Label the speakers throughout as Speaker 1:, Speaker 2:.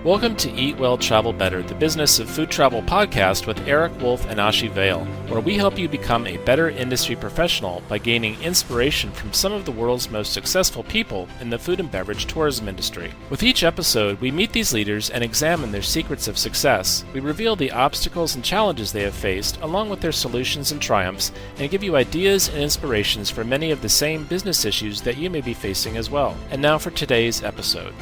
Speaker 1: Welcome to Eat Well, Travel Better, the Business of Food Travel podcast with Eric Wolf and Ashi Vale, where we help you become a better industry professional by gaining inspiration from some of the world's most successful people in the food and beverage tourism industry. With each episode, we meet these leaders and examine their secrets of success. We reveal the obstacles and challenges they have faced, along with their solutions and triumphs, and give you ideas and inspirations for many of the same business issues that you may be facing as well. And now for today's episode.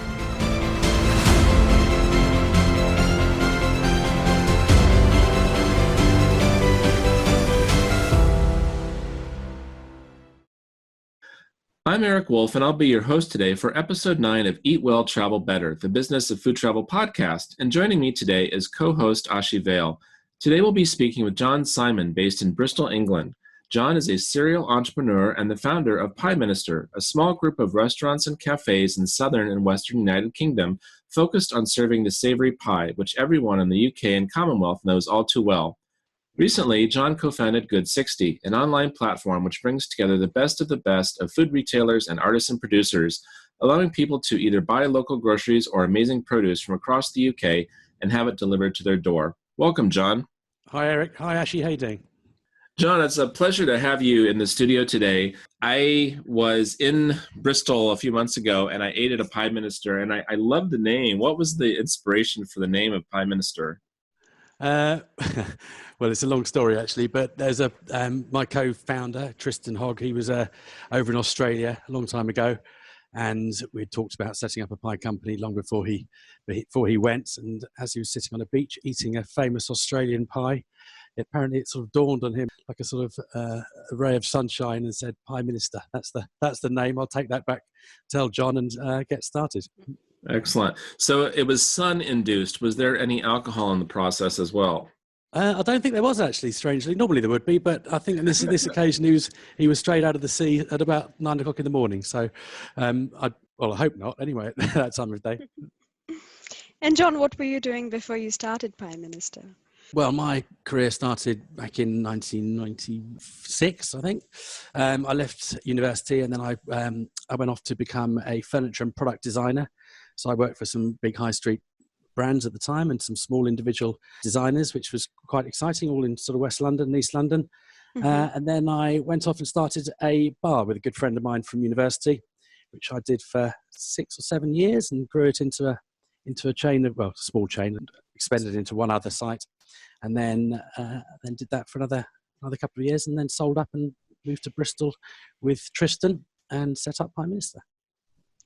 Speaker 1: I'm Eric Wolf, and I'll be your host today for episode 9 of Eat Well, Travel Better, the Business of Food Travel podcast. And joining me today is co-host Ashi Vale. Today we'll be speaking with John Simon, based in Bristol, England. John is a serial entrepreneur and the founder of Pie Minister, a small group of restaurants and cafes in southern and western United Kingdom focused on serving the savory pie, which everyone in the UK and Commonwealth knows all too well. Recently, John co-founded Good 60, an online platform which brings together the best of food retailers and artisan producers, allowing people to either buy local groceries or amazing produce from across the UK and have it delivered to their door. Welcome, John.
Speaker 2: Hi, Eric. Hi, Ashi. How you doing?
Speaker 1: John, it's a pleasure to have you in the studio today. I was in Bristol a few months ago, and I ate at a Pie Minister, and I love the name. What was the inspiration for the name of Pie Minister?
Speaker 2: Well, it's a long story actually, but there's my co-founder, Tristan Hogg. He was over in Australia a long time ago, and we talked about setting up a pie company long before he went. And as he was sitting on a beach eating a famous Australian pie, apparently it sort of dawned on him like a sort of a ray of sunshine, and said, "Pie Minister, that's the name. I'll take that back, tell John, and get started."
Speaker 1: Excellent. So it was sun-induced. Was there any alcohol in the process as well?
Speaker 2: I don't think there was, actually, strangely. Normally there would be, but I think on this occasion he was straight out of the sea at about 9 o'clock in the morning. So I hope not, anyway, at that time of day.
Speaker 3: And John, what were you doing before you started Pie Minister?
Speaker 2: Well, my career started back in 1996, I think. I left university, and then I went off to become a furniture and product designer. So I worked for some big high street brands at the time and some small individual designers, which was quite exciting, all in sort of West London and East London. Mm-hmm. And then I went off and started a bar with a good friend of mine from university, which I did for 6 or 7 years, and grew it into a chain of, well, a small chain, and expanded into one other site. And then did that for another couple of years, and then sold up and moved to Bristol with Tristan and set up Pie Minister.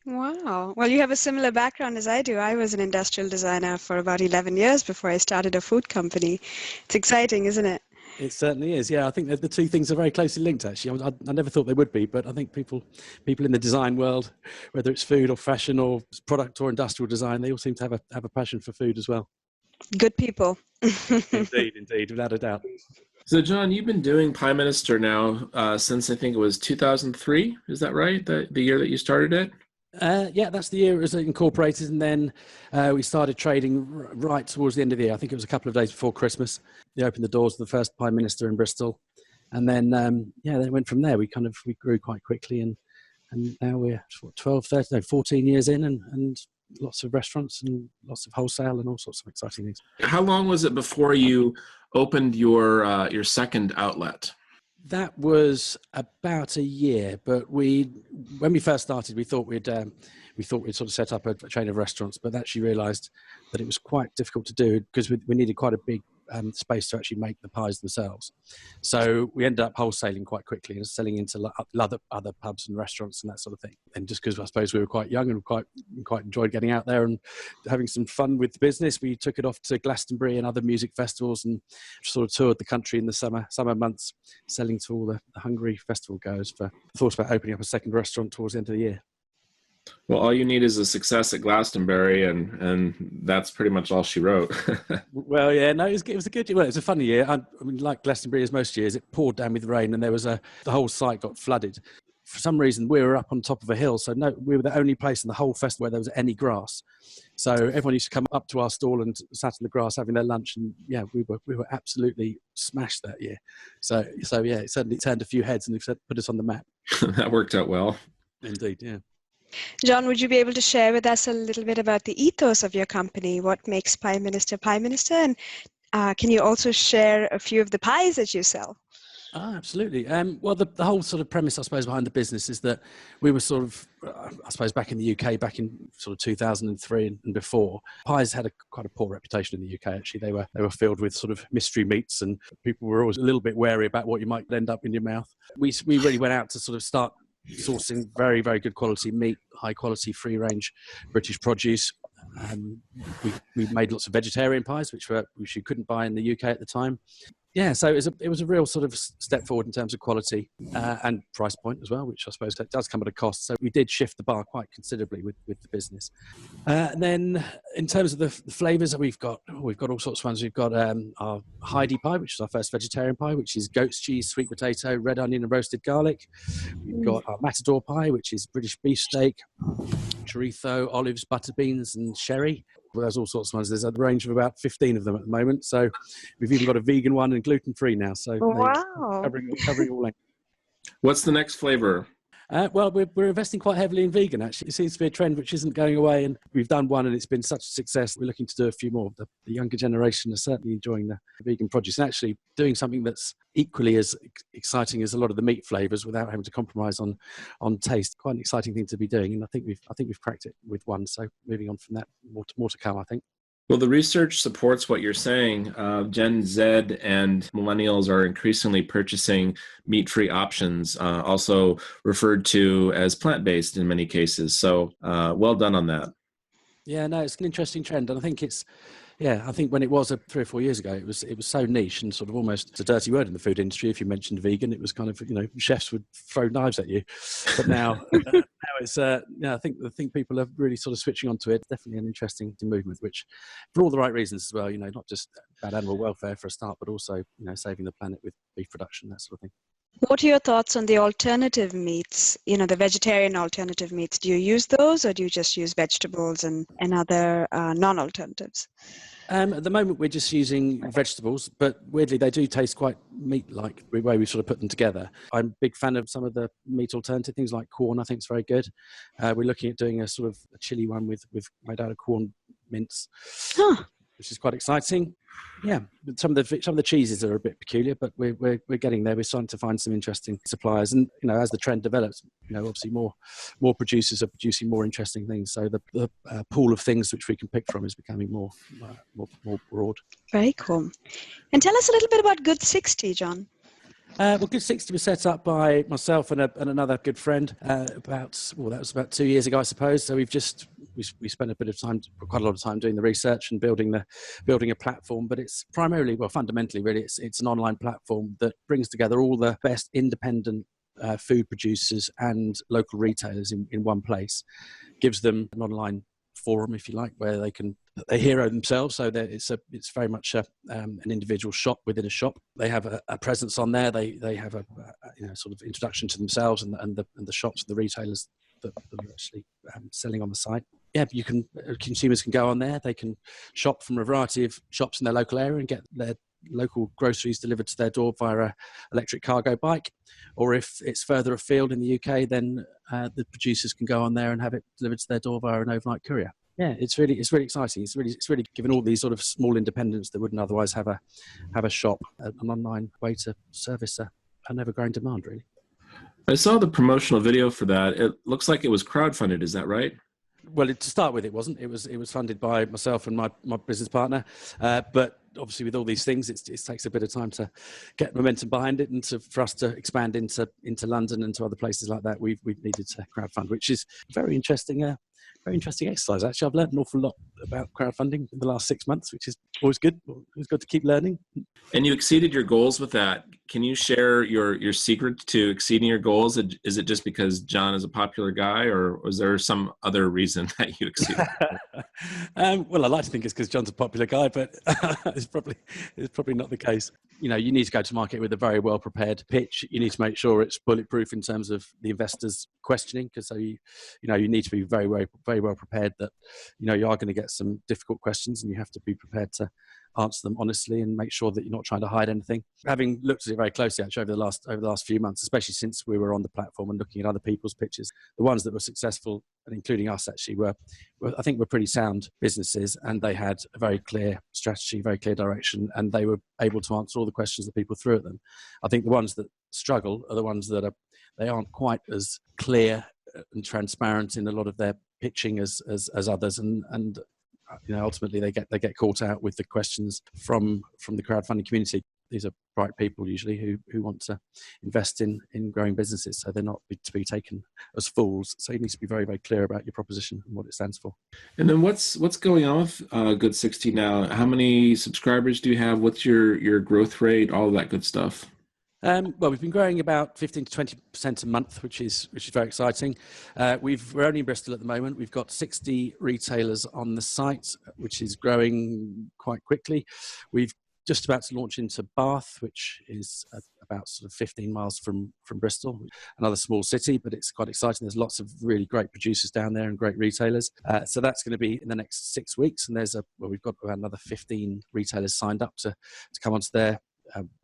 Speaker 3: Wow. Well, you have a similar background as I do. I was an industrial designer for about 11 years before I started a food company. It's exciting, isn't it?
Speaker 2: It certainly is. Yeah, I think that the two things are very closely linked, actually. I never thought they would be, but I think people in the design world, whether it's food or fashion or product or industrial design, they all seem to have a passion for food as well.
Speaker 3: Good people.
Speaker 2: Indeed, without a doubt.
Speaker 1: So, John, you've been doing Pie Minister now since I think it was 2003. Is that right? The year that you started it?
Speaker 2: Yeah, that's the year it was incorporated, and then we started trading right towards the end of the year. I think it was a couple of days before Christmas. They opened the doors of the first Pie Minister in Bristol, and then they went from there. We grew quite quickly, and now we're 14 years in, and lots of restaurants and lots of wholesale and all sorts of exciting things.
Speaker 1: How long was it before you opened your second outlet?
Speaker 2: That was about a year, but when we first started, we thought we'd sort of set up a chain of restaurants, but actually realised that it was quite difficult to do because we needed quite a big space to actually make the pies themselves. So we ended up wholesaling quite quickly and selling into other pubs and restaurants and that sort of thing. And just because I suppose we were quite young and quite enjoyed getting out there and having some fun with the business, we took it off to Glastonbury and other music festivals and sort of toured the country in the summer months, selling to all the hungry festival goers. Thought about opening up a second restaurant towards the end of the year.
Speaker 1: Well, all you need is a success at Glastonbury, and that's pretty much all she wrote.
Speaker 2: Well, yeah, no, it was a good year. Well, it was a funny year. I mean, like Glastonbury as most years, it poured down with rain, and the whole site got flooded. For some reason, we were up on top of a hill, so we were the only place in the whole festival where there was any grass. So everyone used to come up to our stall and sat in the grass having their lunch, and yeah, we were absolutely smashed that year. So yeah, it certainly turned a few heads and put us on the map.
Speaker 1: That worked out well.
Speaker 2: Indeed, yeah.
Speaker 3: John, would you be able to share with us a little bit about the ethos of your company? What makes Pie Minister Pie Minister? And can you also share a few of the pies that you sell?
Speaker 2: Oh, absolutely. Well, the whole sort of premise, I suppose, behind the business is that we were sort of, I suppose, back in the UK, back in sort of 2003 and before, pies had quite a poor reputation in the UK. Actually, they were filled with sort of mystery meats, and people were always a little bit wary about what you might end up in your mouth. We really went out to sort of start sourcing very, very good quality meat, high quality, free range British produce. We made lots of vegetarian pies, which you couldn't buy in the UK at the time. Yeah, so it was a real sort of step forward in terms of quality and price point as well, which I suppose that does come at a cost. So we did shift the bar quite considerably with the business. And then in terms of the flavours, we've got all sorts of ones. We've got our Heidi pie, which is our first vegetarian pie, which is goat's cheese, sweet potato, red onion, and roasted garlic. We've got our Matador pie, which is British beefsteak, chorizo, olives, butter beans, and sherry. Well, there's all sorts of ones. There's a range of about 15 of them at the moment. So we've even got a vegan one and gluten-free now. So
Speaker 3: wow,
Speaker 2: covering all length.
Speaker 1: What's the next flavor?
Speaker 2: Well, we're investing quite heavily in vegan, actually. It seems to be a trend which isn't going away, and we've done one and it's been such a success. We're looking to do a few more. The younger generation are certainly enjoying the vegan produce and actually doing something that's equally as exciting as a lot of the meat flavours without having to compromise on taste. Quite an exciting thing to be doing, and I think we've cracked it with one. So moving on from that, more to come, I think.
Speaker 1: Well, the research supports what you're saying. Gen Z and millennials are increasingly purchasing meat-free options, also referred to as plant-based in many cases. So well done on that.
Speaker 2: Yeah, no, it's an interesting trend. And I think I think when it was 3 or 4 years ago, it was so niche and sort of almost a dirty word in the food industry. If you mentioned vegan, it was kind of, chefs would throw knives at you. But now it's, I think people are really sort of switching onto it. Definitely an interesting movement, which for all the right reasons as well, not just about animal welfare for a start, but also, saving the planet with beef production, that sort of thing.
Speaker 3: What are your thoughts on the alternative meats, the vegetarian alternative meats? Do you use those or do you just use vegetables and other non-alternatives?
Speaker 2: At the moment, we're just using vegetables, but weirdly, they do taste quite meat-like the way we sort of put them together. I'm a big fan of some of the meat alternative things like corn. I think it's very good. We're looking at doing a sort of a chili one with made out of corn mince.
Speaker 3: Huh.
Speaker 2: Which is quite exciting. Yeah, some of the cheeses are a bit peculiar, but we're getting there. We're starting to find some interesting suppliers, and as the trend develops, obviously more producers are producing more interesting things. So the pool of things which we can pick from is becoming more broad.
Speaker 3: Very cool. And tell us a little bit about Good 60, John.
Speaker 2: Well, Good 60 was set up by myself and another good friend that was about 2 years ago, I suppose. So we spent quite a lot of time doing the research and building a platform. But it's fundamentally, really, it's an online platform that brings together all the best independent food producers and local retailers in one place. Gives them an online forum, if you like, where they hero themselves. So it's very much an individual shop within a shop. They have a presence on there. They have a sort of introduction to themselves and the shops and the retailers that are actually selling on the site. Yeah, consumers can go on there. They can shop from a variety of shops in their local area and get their local groceries delivered to their door via an electric cargo bike. Or if it's further afield in the UK, then the producers can go on there and have it delivered to their door via an overnight courier. Yeah, it's really exciting. It's really given all these sort of small independents that wouldn't otherwise have a shop, an online way to service an ever-growing demand, really.
Speaker 1: I saw the promotional video for that. It looks like it was crowdfunded. Is that right?
Speaker 2: Well, to start with, it wasn't. It was funded by myself and my business partner. But obviously, with all these things, it takes a bit of time to get momentum behind it, and for us to expand into London and to other places like that, we've needed to crowdfund, which is very interesting. Very interesting exercise. Actually, I've learned an awful lot about crowdfunding in the last 6 months, which is always good. It's good to keep learning. And
Speaker 1: you exceeded your goals with that. Can you share your secret to exceeding your goals? Is it just because John is a popular guy, or was there some other reason that you exceeded?
Speaker 2: Well, I like to think it's because John's a popular guy, but it's probably not the case. You need to go to market with a very well prepared pitch. You need to make sure it's bulletproof in terms of the investors questioning, because you need to be very, very, very well prepared that you are going to get some difficult questions, and you have to be prepared to answer them honestly and make sure that you're not trying to hide anything. Having looked at it very closely, actually, over the last few months, especially since we were on the platform and looking at other people's pitches, the ones that were successful, and including us actually, were I think were pretty sound businesses, and they had a very clear strategy, very clear direction, and they were able to answer all the questions that people threw at them. I think the ones that struggle are the ones that they aren't quite as clear and transparent in a lot of their pitching as others, and ultimately they get caught out with the questions from the crowdfunding community. These are bright people usually who want to invest in growing businesses, so they're not to be taken as fools. So you need to be very, very clear about your proposition and what it stands for.
Speaker 1: And then what's going on with Good 60 now? How many subscribers do you have? What's your growth rate? All of that good stuff.
Speaker 2: Well, we've been growing about 15 to 20% a month, which is very exciting. We're only in Bristol at the moment. We've got 60 retailers on the site, which is growing quite quickly. We've just about to launch into Bath, which is about sort of 15 miles from Bristol, another small city, but it's quite exciting. There's lots of really great producers down there and great retailers. So that's going to be in the next 6 weeks, and we've got about another 15 retailers signed up to come onto there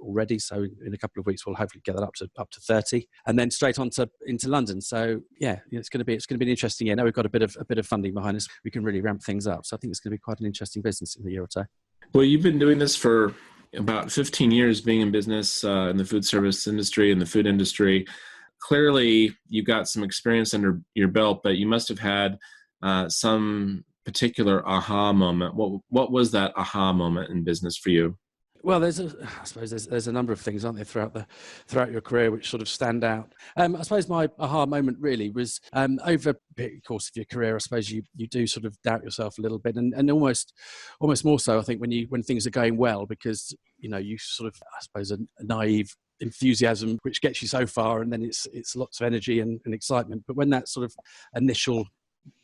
Speaker 2: already. So in a couple of weeks we'll hopefully get that up to 30, and then straight on into London. So yeah, it's going to be an interesting year. Now we've got a bit of funding behind us, we can really ramp things up. So I think it's going to be quite an interesting business in a year or two.
Speaker 1: Well, you've been doing this for about 15 years, being in business in the food service industry and the food industry. Clearly, you've got some experience under your belt, but you must have had some particular aha moment. What was that aha moment in business for you?
Speaker 2: Well, I suppose there's a number of things, aren't there, throughout your career which sort of stand out. I suppose my aha moment really was over the course of your career. I suppose you do sort of doubt yourself a little bit, and almost more so, I think, when things are going well, because you sort of, I suppose, a naive enthusiasm which gets you so far, and then it's lots of energy and excitement. But when that sort of initial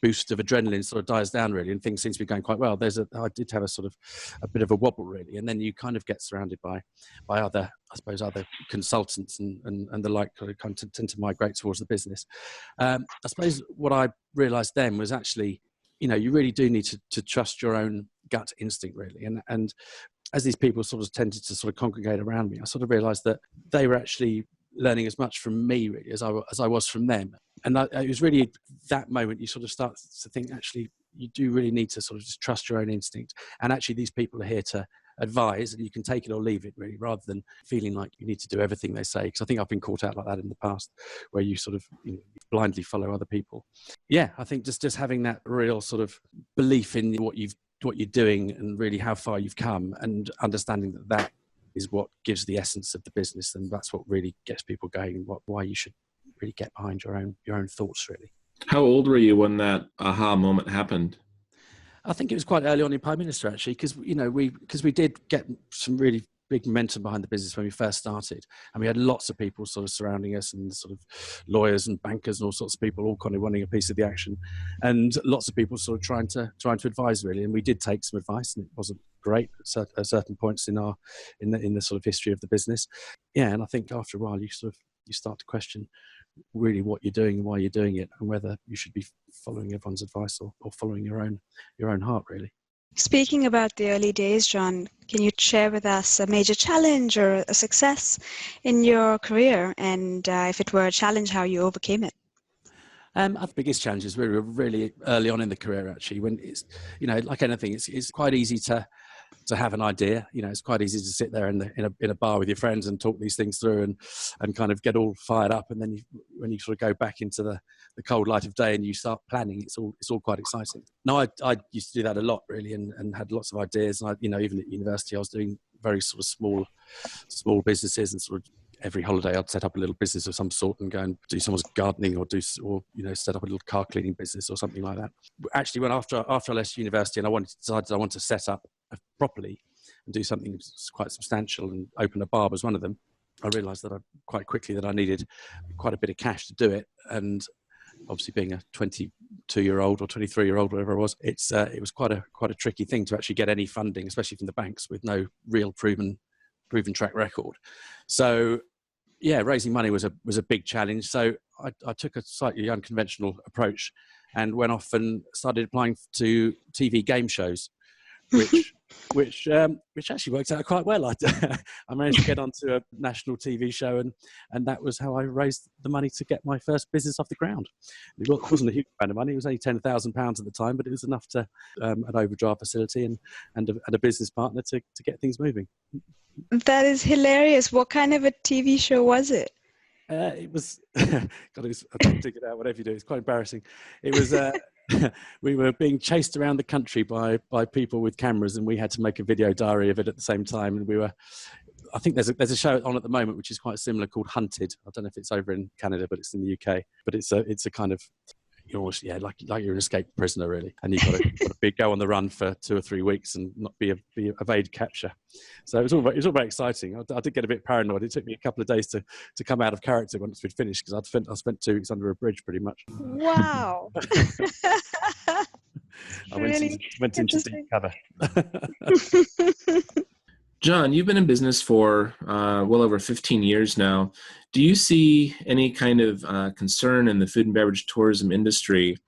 Speaker 2: boost of adrenaline sort of dies down really, and things seem to be going quite well, I did have a bit of a wobble really, and then you kind of get surrounded by other consultants and the like, kind of tend to migrate towards the business. I suppose what I realized then was actually, you really do need to trust your own gut instinct really, and as these people sort of tended to sort of congregate around me, I sort of realized that they were actually learning as much from me really as I was from them. And it was really that moment you sort of start to think, actually, you do really need to sort of just trust your own instinct. And actually, these people are here to advise, and you can take it or leave it, really, rather than feeling like you need to do everything they say. Because I think I've been caught out like that in the past, where you sort of blindly follow other people. Yeah, I think just having that real sort of belief in what you're doing and really how far you've come, and understanding that is what gives the essence of the business, and that's what really gets people going. Why you should really get behind your own thoughts really.
Speaker 1: How old were you when that aha moment happened?
Speaker 2: I think it was quite early on in Prime Minister actually, because we did get some really big momentum behind the business when we first started, and we had lots of people sort of surrounding us, and sort of lawyers and bankers and all sorts of people all kind of wanting a piece of the action, and lots of people sort of trying to advise really. And we did take some advice, and it wasn't great at certain points in the sort of history of the business. Yeah, and I think after a while you start to question really what you're doing and why you're doing it, and whether you should be following everyone's advice or following your own heart really.
Speaker 3: Speaking about the early days, John, can you share with us a major challenge or a success in your career, and if it were a challenge, how you overcame it?
Speaker 2: The biggest challenges were really early on in the career actually, when it's, like anything, it's quite easy to have an idea. It's quite easy to sit there in a bar with your friends and talk these things through and kind of get all fired up, and then when you sort of go back into the cold light of day and you start planning, it's all quite exciting. Now I used to do that a lot really, and had lots of ideas, and even at university I was doing very sort of small businesses, and sort of every holiday I'd set up a little business of some sort and go and do someone's gardening or set up a little car cleaning business or something like that. Actually, when after I left university and I decided I wanted to set up properly and do something quite substantial and open a bar was one of them, I realised that quite quickly that I needed quite a bit of cash to do it. And obviously, being a 22-year-old or 23-year-old, whatever it was, it was quite a tricky thing to actually get any funding, especially from the banks, with no real proven track record. So yeah, raising money was a big challenge. So I took a slightly unconventional approach and went off and started applying to TV game shows, which actually worked out quite well. I managed to get onto a national TV show, and that was how I raised the money to get my first business off the ground. It wasn't a huge amount of money; it was only £10,000 at the time, but it was enough to an overdraft facility and a business partner to get things moving.
Speaker 3: That is hilarious. What kind of a TV show was it?
Speaker 2: It was, God, I dig it out, whatever you do. It's quite embarrassing. It was, we were being chased around the country by people with cameras, and we had to make a video diary of it at the same time. And I think there's a show on at the moment which is quite similar called Hunted. I don't know if it's over in Canada, but it's in the UK. But it's a kind of, like you're an escaped prisoner really, and you've got to go on the run for 2 or 3 weeks and not be evade capture. So it was all very exciting. I did get a bit paranoid. It took me a couple of days to come out of character once we'd finished, because I spent 2 weeks under a bridge pretty much.
Speaker 3: Wow.
Speaker 2: I went into deep cover.
Speaker 1: John, you've been in business for well over 15 years now. Do you see any kind of concern in the food and beverage tourism industry?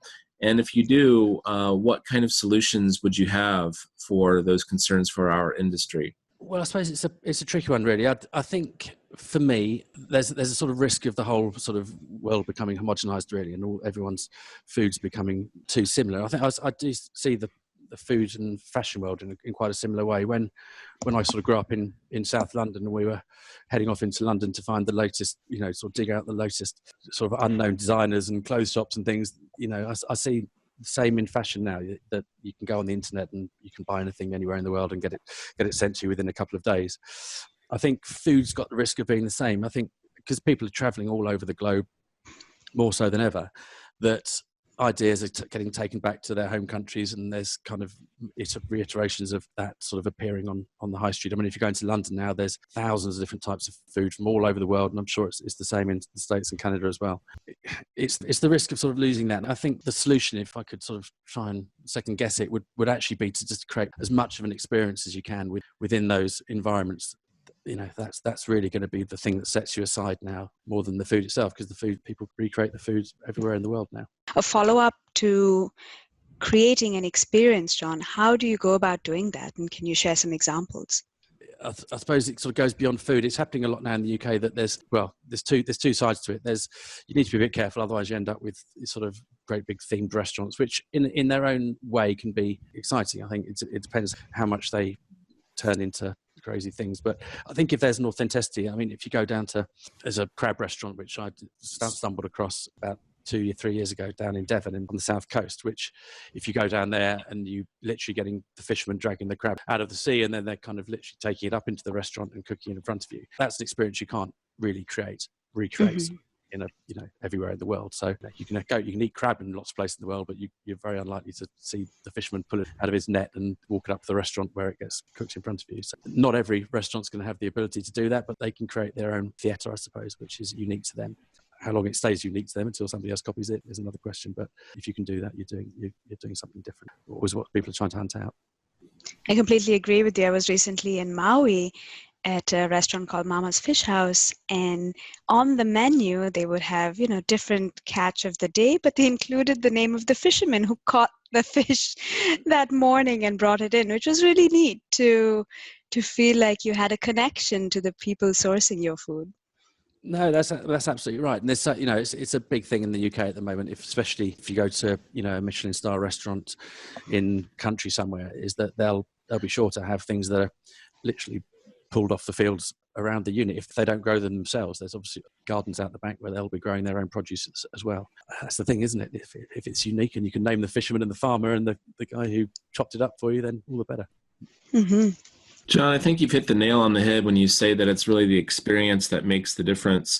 Speaker 1: And if you do, what kind of solutions would you have for those concerns for our industry?
Speaker 2: Well, I suppose it's a tricky one, really. I think for me, there's a sort of risk of the whole sort of world becoming homogenized, really, and everyone's foods becoming too similar. I think I do see the food and fashion world in quite a similar way. When I sort of grew up in South London, and we were heading off into London to find the latest, sort of dig out the latest sort of unknown designers and clothes shops and things. I see the same in fashion now, that you can go on the internet and you can buy anything anywhere in the world and get it sent to you within a couple of days. I think food's got the risk of being the same. I think because people are traveling all over the globe more so than ever, that ideas are getting taken back to their home countries, and there's kind of reiterations of that sort of appearing on the high street. I mean, if you go into London now, there's thousands of different types of food from all over the world, and I'm sure it's the same in the States and Canada as well. It's the risk of sort of losing that. And I think the solution, if I could sort of try and second guess it, would actually be to just create as much of an experience as you can within those environments. That's really going to be the thing that sets you aside now, more than the food itself, because the food, people recreate the food everywhere in the world now.
Speaker 3: A follow-up to creating an experience, John, how do you go about doing that? And can you share some examples?
Speaker 2: I suppose it sort of goes beyond food. It's happening a lot now in the UK that there's two sides to it. You need to be a bit careful, otherwise you end up with sort of great big themed restaurants, which in their own way can be exciting. I think it depends how much they turn into crazy things. But I think if there's an authenticity, I mean, if you go down to, there's a crab restaurant which I stumbled across about 2 or 3 years ago down in Devon on the south coast, which if you go down there and you literally getting the fishermen dragging the crab out of the sea, and then they're kind of literally taking it up into the restaurant and cooking it in front of you, that's an experience you can't really recreate
Speaker 3: Mm-hmm.
Speaker 2: everywhere in the world. So you can eat crab in lots of places in the world, but you're very unlikely to see the fisherman pull it out of his net and walk it up to the restaurant where it gets cooked in front of you. So not every restaurant's going to have the ability to do that, but they can create their own theatre, I suppose, which is unique to them. How long it stays unique to them until somebody else copies it is another question. But if you can do that, you're doing something different. Always what people are trying to hunt out.
Speaker 3: I completely agree with you. I was recently in Maui at a restaurant called Mama's Fish House, and on the menu they would have different catch of the day, but they included the name of the fisherman who caught the fish that morning and brought it in, which was really neat to feel like you had a connection to the people sourcing your food.
Speaker 2: No, that's absolutely right. And there's it's a big thing in the UK at the moment, especially if you go to a Michelin star restaurant in country somewhere, is that they'll be sure to have things that are literally pulled off the fields around the unit. If they don't grow them themselves, there's obviously gardens out the back where they'll be growing their own produce as well. That's the thing, isn't it? If it's unique and you can name the fisherman and the farmer and the guy who chopped it up for you, then all the better.
Speaker 3: Mm-hmm.
Speaker 1: John, I think you've hit the nail on the head when you say that it's really the experience that makes the difference.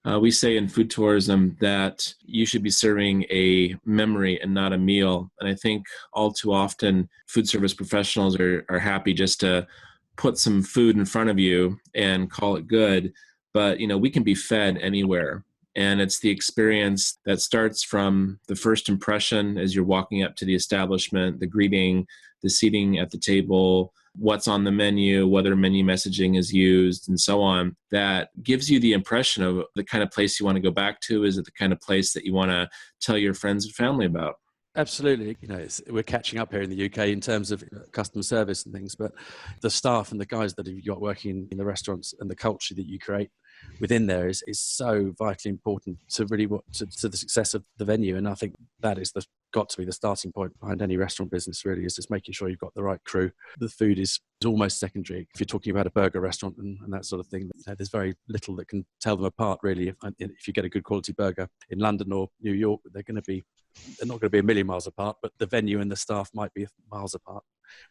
Speaker 1: We say in food tourism that you should be serving a memory and not a meal. And I think all too often food service professionals are happy just to put some food in front of you and call it good. But, we can be fed anywhere. And it's the experience that starts from the first impression as you're walking up to the establishment, the greeting, the seating at the table, what's on the menu, whether menu messaging is used, and so on, that gives you the impression of the kind of place you want to go back to. Is it the kind of place that you want to tell your friends and family about?
Speaker 2: Absolutely. We're catching up here in the UK in terms of customer service and things, but the staff and the guys that you've got working in the restaurants and the culture that you create within there is so vitally important to really to the success of the venue. And I think that is got to be the starting point behind any restaurant business, really, is just making sure you've got the right crew. The food is almost secondary. If you're talking about a burger restaurant and that sort of thing, there's very little that can tell them apart, really. If you get a good quality burger in London or New York, they're not going to be a million miles apart, but the venue and the staff might be miles apart,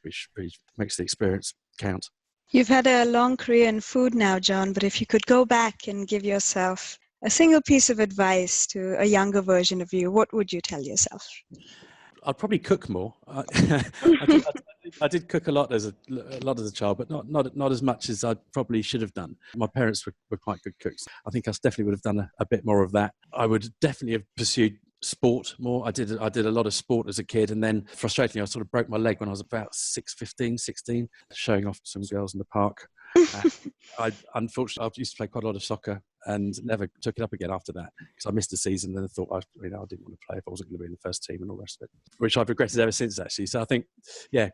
Speaker 2: which makes the experience count.
Speaker 3: You've had a long career in food now, John, but if you could go back and give yourself a single piece of advice to a younger version of you, what would you tell yourself?
Speaker 2: I'd probably cook more. I did cook a lot as a child, but not as much as I probably should have done. My parents were quite good cooks. I think I definitely would have done a bit more of that. I would definitely have pursued sport more. I did a lot of sport as a kid, and then frustratingly I sort of broke my leg when I was about 16, showing off some girls in the park. Unfortunately, I used to play quite a lot of soccer and never took it up again after that, because I missed a season and I thought I didn't want to play if I wasn't going to be in the first team and all the rest of it, which I've regretted ever since, actually. So I think,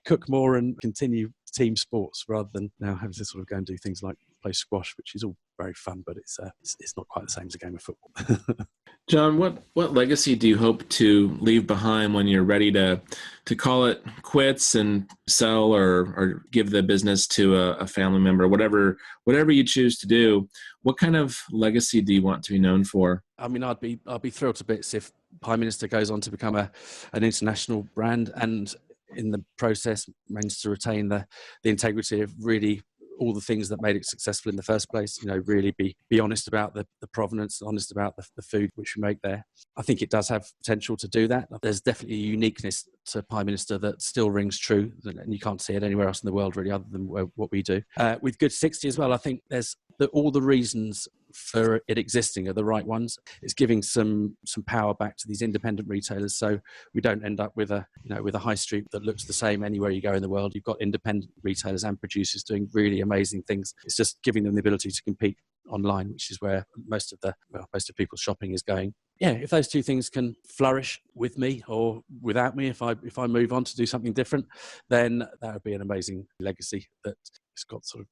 Speaker 2: cook more and continue team sports rather than now having to sort of go and do things like play squash, which is all very fun, but it's not quite the same as a game of football.
Speaker 1: John, what legacy do you hope to leave behind when you're ready to call it quits and sell or give the business to a family member, whatever you choose to do? What kind of legacy do you want to be known for?
Speaker 2: I mean, I'd be thrilled to bits if Prime Minister goes on to become an international brand, and in the process manages to retain the integrity of really all the things that made it successful in the first place. Really be honest about the provenance, honest about the food which we make there. I think it does have potential to do that. There's definitely a uniqueness to Prime Minister that still rings true, and you can't see it anywhere else in the world really, other than what we do. With Good 60 as well, I think there's all the reasons for it existing are the right ones. It's giving some power back to these independent retailers, so we don't end up with a high street that looks the same anywhere you go in the world. You've got independent retailers and producers doing really amazing things. It's just giving them the ability to compete online, which is where most of people's shopping is going. If those two things can flourish with me or without me, if I move on to do something different, then that would be an amazing legacy that has got sort of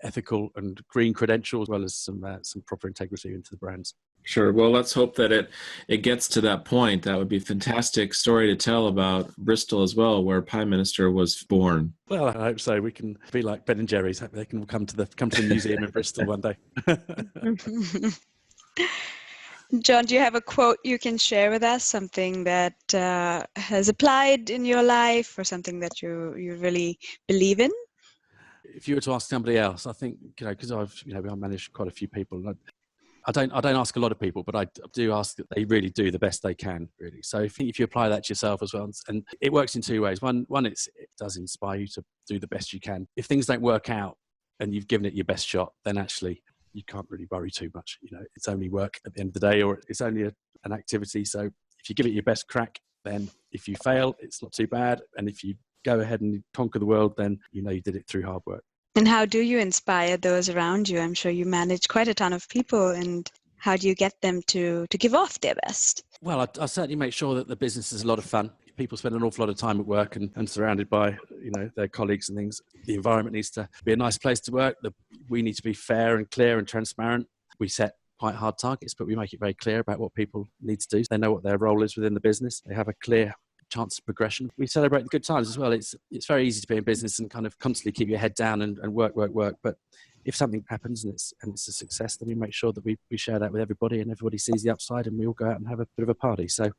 Speaker 2: ethical and green credentials, as well as some proper integrity into the brands.
Speaker 1: Sure. Well, let's hope that it gets to that point. That would be a fantastic story to tell about Bristol as well, where Prime Minister was born.
Speaker 2: Well, I hope so. We can be like Ben and Jerry's. They can come to the museum in Bristol one day.
Speaker 3: John, do you have a quote you can share with us? Something that has applied in your life, or something that you really believe in?
Speaker 2: If you were to ask somebody else, I think, because I've managed quite a few people. I don't ask a lot of people, but I do ask that they really do the best they can, really. So if you apply that to yourself as well, and it works in two ways. One, it does inspire you to do the best you can. If things don't work out and you've given it your best shot, then actually you can't really worry too much. It's only work at the end of the day, or it's only an activity. So if you give it your best crack, then if you fail, it's not too bad. And if you go ahead and conquer the world, then you did it through hard work.
Speaker 3: And how do you inspire those around you? I'm sure you manage quite a ton of people, and how do you get them to give off their best?
Speaker 2: Well, I certainly make sure that the business is a lot of fun. People spend an awful lot of time at work and surrounded by their colleagues and things. The environment needs to be a nice place to work. We need to be fair and clear and transparent. We set quite hard targets, but we make it very clear about what people need to do. They know what their role is within the business. They have a clear chance of progression. We celebrate the good times as well. It's very easy to be in business and kind of constantly keep your head down and work. But if something happens and it's a success, then we make sure that we share that with everybody, and everybody sees the upside, and we all go out and have a bit of a party. So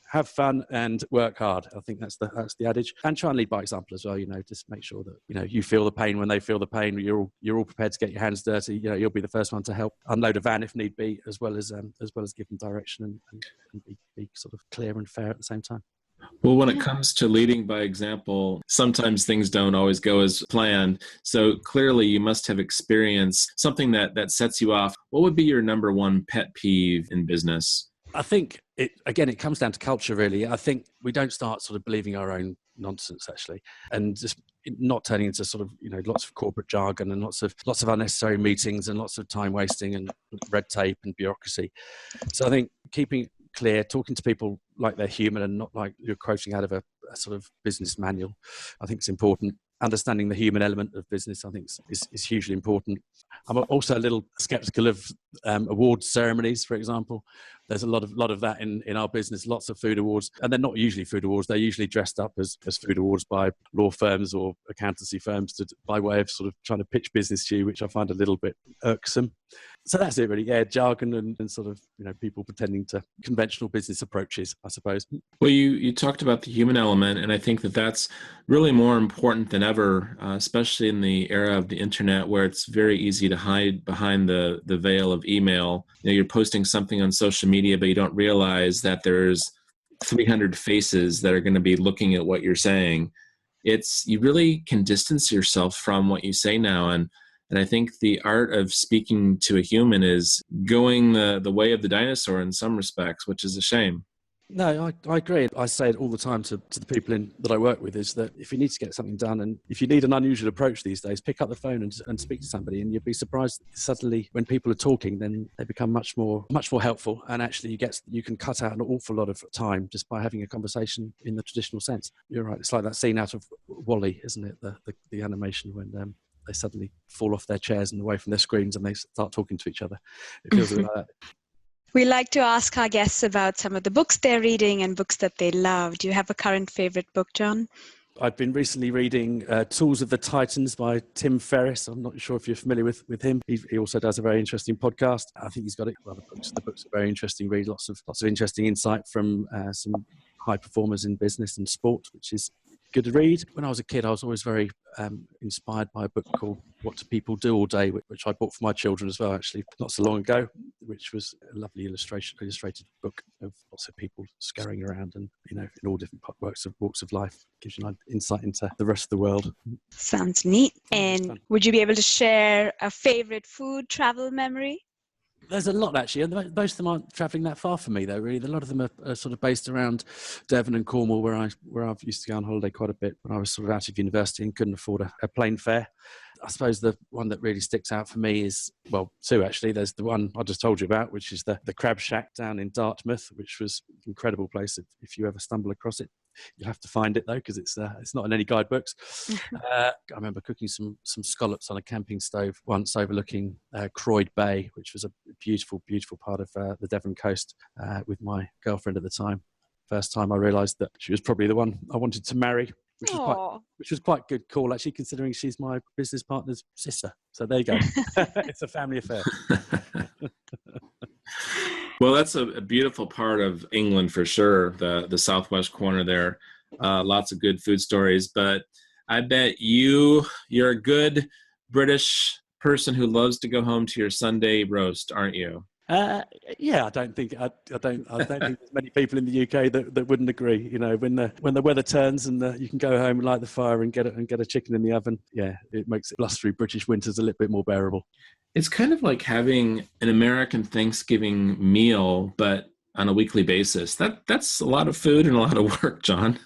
Speaker 2: have fun and work hard. I think that's the adage. And try and lead by example as well. Just make sure that you feel the pain when they feel the pain. You're all prepared to get your hands dirty. You'll be the first one to help unload a van if need be, as well as give them direction and be sort of clear and fair at the same time.
Speaker 1: Well, when it comes to leading by example, sometimes things don't always go as planned. So clearly you must have experienced something that sets you off. What would be your number one pet peeve in business?
Speaker 2: I think it comes down to culture, really. I think we don't start sort of believing our own nonsense, actually, and just not turning into sort of lots of corporate jargon and lots of unnecessary meetings and lots of time wasting and red tape and bureaucracy. So I think clear, talking to people like they're human and not like you're quoting out of a sort of business manual. I think it's important. Understanding the human element of business, I think, is hugely important. I'm also a little skeptical of award ceremonies, for example. There's a lot of that in our business, lots of food awards, and they're not usually food awards. They're usually dressed up as food awards by law firms or accountancy firms by way of sort of trying to pitch business to you, which I find a little bit irksome. So that's it really. Yeah, jargon and sort of, people pretending to conventional business approaches, I suppose.
Speaker 1: Well, you talked about the human element, and I think that's really more important than ever, especially in the era of the internet, where it's very easy to hide behind the veil of email. You're posting something on social media, but you don't realize that there's 300 faces that are going to be looking at what you're saying. You really can distance yourself from what you say now, and I think the art of speaking to a human is going the way of the dinosaur in some respects, which is a shame.
Speaker 2: No, I agree. I say it all the time to the people that I work with, is that if you need to get something done and if you need an unusual approach these days, pick up the phone and speak to somebody, and you'll be surprised suddenly when people are talking, then they become much more helpful, and actually you can cut out an awful lot of time just by having a conversation in the traditional sense. You're right. It's like that scene out of WALL-E, isn't it? The animation when they suddenly fall off their chairs and away from their screens and they start talking to each other. It feels a bit like that.
Speaker 3: We like to ask our guests about some of the books they're reading and books that they love. Do you have a current favorite book, John?
Speaker 2: I've been recently reading Tools of the Titans by Tim Ferriss. I'm not sure if you're familiar with him. He also does a very interesting podcast. I think he's got it. Well, the books are very interesting. Read lots of interesting insight from some high performers in business and sport, which is good to read. When I was a kid, I was always very inspired by a book called What Do People Do All Day, which I bought for my children as well, actually, not so long ago, which was a lovely illustrated book of lots of people scurrying around and, in all different walks of life. Gives you an insight into the rest of the world.
Speaker 3: Sounds neat. And would you be able to share a favorite food travel memory?
Speaker 2: There's a lot, actually, and most of them aren't travelling that far from me, though, really. A lot of them are sort of based around Devon and Cornwall, where I've used to go on holiday quite a bit when I was sort of out of university and couldn't afford a plane fare. I suppose the one that really sticks out for me is, well, two, actually. There's the one I just told you about, which is the Crab Shack down in Dartmouth, which was an incredible place. If you ever stumble across it, you'll have to find it, though, because it's not in any guidebooks. I remember cooking some scallops on a camping stove once overlooking Croyd Bay, which was a beautiful, beautiful part of the Devon coast, with my girlfriend at the time. First time I realised that she was probably the one I wanted to marry, which was quite good call, actually, considering she's my business partner's sister. So there you go. It's a family affair.
Speaker 1: Well, that's a beautiful part of England for sure, the southwest corner there. Lots of good food stories, but I bet you're a good British person who loves to go home to your Sunday roast, aren't you?
Speaker 2: Yeah, I don't think there's many people in the UK that wouldn't agree. When the weather turns and you can go home and light the fire and get a chicken in the oven, yeah, it makes blustery British winters a little bit more bearable.
Speaker 1: It's kind of like having an American Thanksgiving meal, but on a weekly basis. That's a lot of food and a lot of work, John.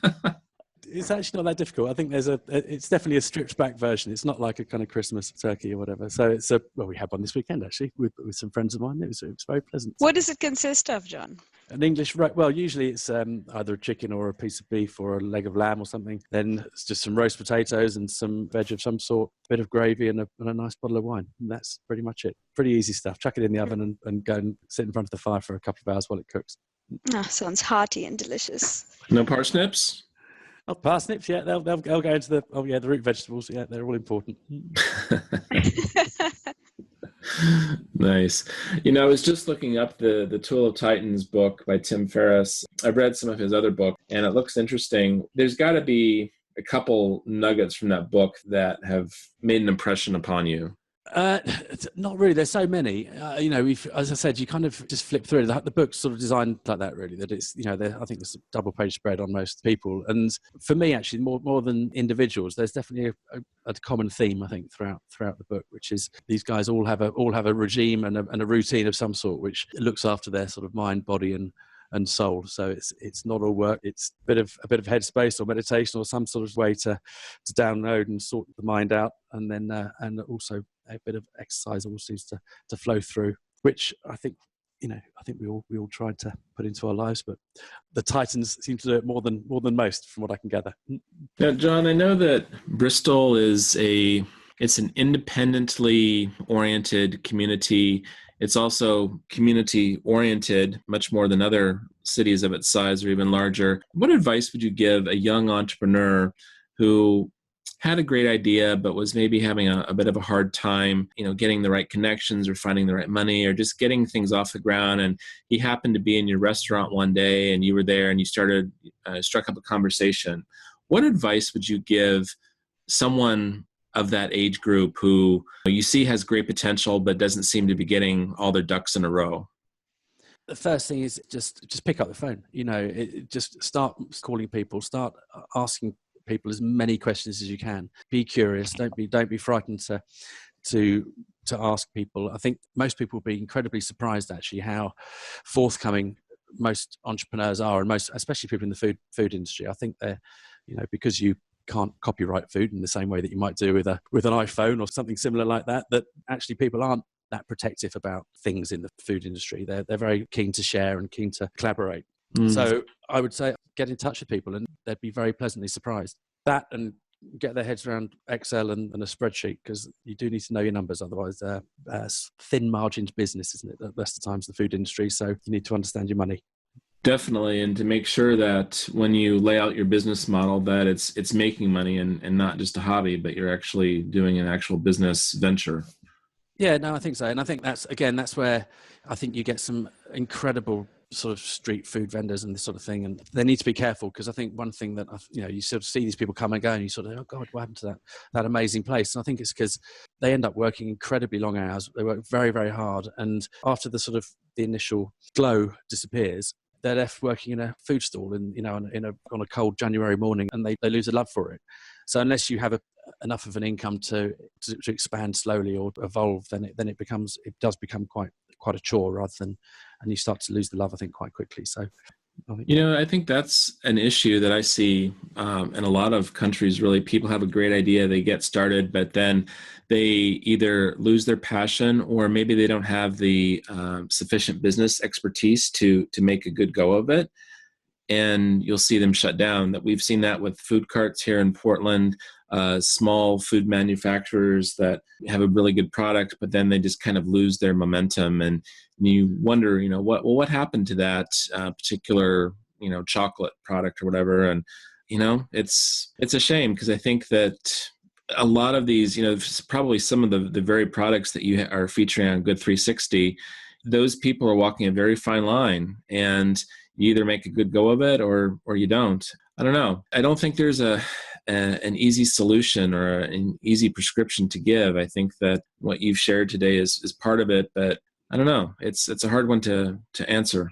Speaker 2: It's actually not that difficult. I think it's definitely a stripped back version. It's not like a kind of Christmas turkey or whatever. So we had one this weekend, actually, with some friends of mine. It was very pleasant.
Speaker 3: What does it consist of, John?
Speaker 2: An English, well, usually it's either a chicken or a piece of beef or a leg of lamb or something. Then it's just some roast potatoes and some veg of some sort, a bit of gravy and a nice bottle of wine. And that's pretty much it. Pretty easy stuff. Chuck it in the oven and go and sit in front of the fire for a couple of hours while it cooks.
Speaker 3: Sounds hearty and delicious.
Speaker 1: No parsnips?
Speaker 2: Oh, parsnips, yeah, they'll go into the root vegetables. Yeah, they're all important.
Speaker 1: Nice. I was just looking up the Tool of Titans book by Tim Ferriss. I've read some of his other books, and it looks interesting. There's got to be a couple nuggets from that book that have made an impression upon you.
Speaker 2: Not really. There's so many. As I said, you kind of just flip through it. The book's sort of designed like that, really. That it's, I think there's a double-page spread on most people. And for me, actually, more than individuals, there's definitely a common theme, I think, throughout the book, which is these guys all have a regime and a routine of some sort, which looks after their sort of mind, body, and soul. So it's not all work. It's a bit of headspace or meditation or some sort of way to download and sort the mind out, and then and also a bit of exercise all seems to flow through, which I think I think we all tried to put into our lives, but the Titans seem to do it more than most, from what I can gather.
Speaker 1: Now, John, I know that Bristol is it's an independently oriented community. It's also community oriented, much more than other cities of its size or even larger. What advice would you give a young entrepreneur who had a great idea, but was maybe having a bit of a hard time, getting the right connections or finding the right money or just getting things off the ground? And he happened to be in your restaurant one day and you were there and you struck up a conversation. What advice would you give someone of that age group who you see has great potential, but doesn't seem to be getting all their ducks in a row?
Speaker 2: The first thing is just pick up the phone. Just start calling people, start asking people as many questions as you can. Be curious. Don't be frightened to ask people. I think most people will be incredibly surprised actually how forthcoming most entrepreneurs are, and especially people in the food industry. I think they're, because you can't copyright food in the same way that you might do with an iPhone or something similar like that actually people aren't that protective about things in the food industry. They're very keen to share and keen to collaborate. So I would say get in touch with people and they'd be very pleasantly surprised. That, and get their heads around Excel and a spreadsheet, because you do need to know your numbers. Otherwise, thin margined business, isn't it? At best of times, the food industry. So you need to understand your money.
Speaker 1: Definitely, and to make sure that when you lay out your business model that it's making money and not just a hobby, but you're actually doing an actual business venture.
Speaker 2: Yeah, no, I think so. And I think that's where I think you get some incredible sort of street food vendors and this sort of thing. And they need to be careful, because I think one thing that, you sort of see these people come and go and you sort of, oh God, what happened to that amazing place? And I think it's because they end up working incredibly long hours. They work very, very hard. And after the initial glow disappears, they're left working in a food stall on a cold January morning, and they lose a love for it. So unless you have enough of an income to expand slowly or evolve, then it does become quite a chore and you start to lose the love, I think, quite quickly. So
Speaker 1: I think that's an issue that I see in a lot of countries. Really, people have a great idea, they get started, but then they either lose their passion or maybe they don't have the sufficient business expertise to make a good go of it. And you'll see them shut down. That we've seen that with food carts here in Portland, small food manufacturers that have a really good product, but then they just kind of lose their momentum. And you wonder, what happened to that particular, chocolate product or whatever. And, it's a shame, because I think that a lot of these, probably some of the very products that you are featuring on Good 360, those people are walking a very fine line, and you either make a good go of it or you don't. I don't know. I don't think there's an easy solution or an easy prescription to give. I think that what you've shared today is part of it, but I don't know. It's a hard one to answer.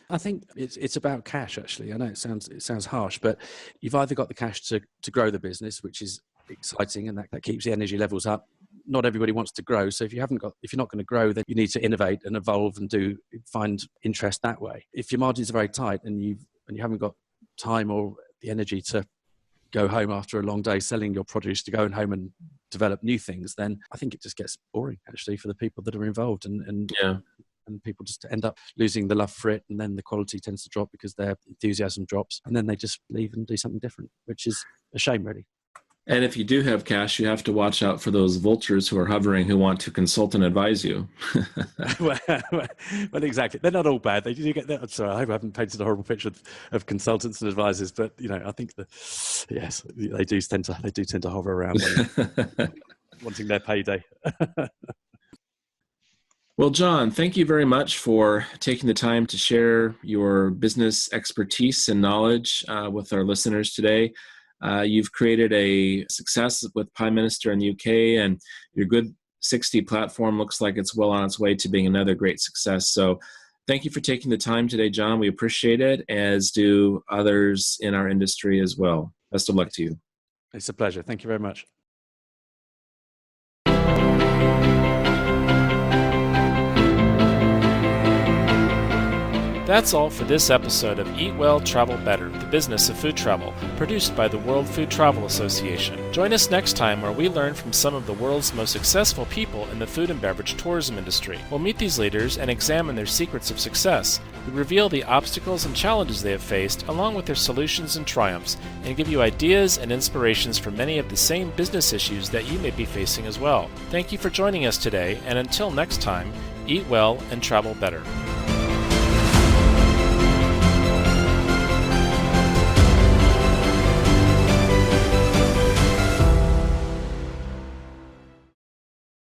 Speaker 2: I think it's about cash, actually. I know it sounds harsh, but you've either got the cash to grow the business, which is exciting, and that keeps the energy levels up. Not everybody wants to grow, so if you're not going to grow, then you need to innovate and evolve and find interest that way. If your margins are very tight and you haven't got time or the energy to go home after a long day selling your produce, to go home and develop new things, then I think it just gets boring, actually, for the people that are involved, and people just end up losing the love for it, and then the quality tends to drop because their enthusiasm drops, and then they just leave and do something different, which is a shame, really.
Speaker 1: And if you do have cash, you have to watch out for those vultures who are hovering, who want to consult and advise you.
Speaker 2: well, exactly. They're not all bad. They do get that. I'm sorry, I hope I haven't painted a horrible picture of consultants and advisors, but I think they do tend to hover around wanting their payday.
Speaker 1: Well, John, thank you very much for taking the time to share your business expertise and knowledge with our listeners today. You've created a success with Prime Minister in the UK, and your Good 60 platform looks like it's well on its way to being another great success. So thank you for taking the time today, John. We appreciate it, as do others in our industry as well. Best of luck to you.
Speaker 2: It's a pleasure. Thank you very much.
Speaker 1: That's all for this episode of Eat Well, Travel Better, the business of food travel, produced by the World Food Travel Association. Join us next time where we learn from some of the world's most successful people in the food and beverage tourism industry. We'll meet these leaders and examine their secrets of success. We reveal the obstacles and challenges they have faced, along with their solutions and triumphs, and give you ideas and inspirations for many of the same business issues that you may be facing as well. Thank you for joining us today, and until next time, eat well and travel better.